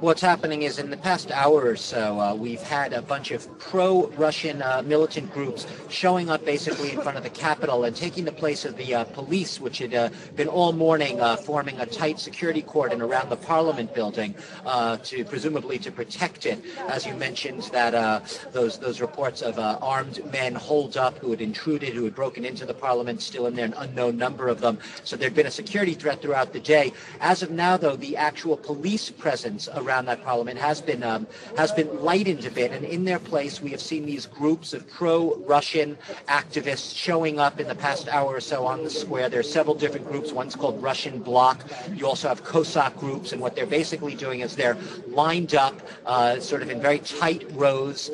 What's happening is in the past hour or so, we've had a bunch of pro-Russian militant groups showing up basically in front of the Capitol and taking the place of the police, which had been all morning forming a tight security cordon around the Parliament building presumably to protect it. As you mentioned, that those reports of armed men holed up who had intruded, who had broken into the Parliament, still in there, an unknown number of them. So there'd been a security threat throughout the day. As of now, though, the actual police presence around that Parliament has been lightened a bit, and in their place we have seen these groups of pro-Russian activists showing up in the past hour or so on the square. There are several different groups. One's called Russian Bloc. You also have Cossack groups, and what they're basically doing is they're lined up sort of in very tight rows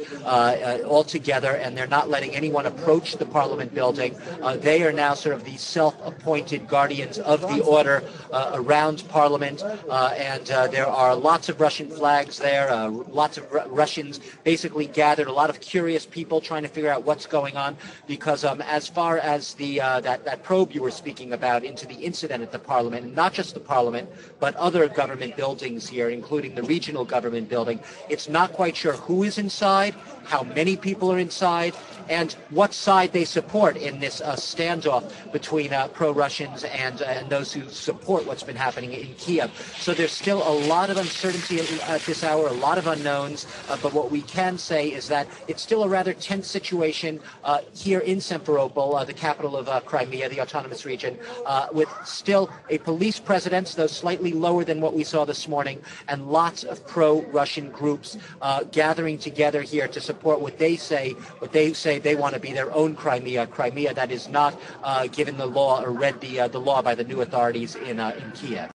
all together, and they're not letting anyone approach the Parliament building. They are now sort of the self-appointed guardians of the order around Parliament, and there are lots of Russian flags there, lots of Russians basically gathered, a lot of curious people trying to figure out what's going on, because as far as the that probe you were speaking about into the incident at the Parliament, and not just the Parliament, but other government buildings here, including the regional government building, it's not quite sure who is inside, how many people are inside, and what side they support in this standoff between pro-Russians and those who support what's been happening in Kiev. So there's still a lot of uncertainty at this hour, a lot of unknowns, but what we can say is that it's still a rather tense situation here in Simferopol, the capital of Crimea, the autonomous region, with still a police presence, though slightly lower than what we saw this morning, and lots of pro-Russian groups gathering together here to support what they say they want to be their own Crimea that is not given the law or read the law by the new authorities in Kiev.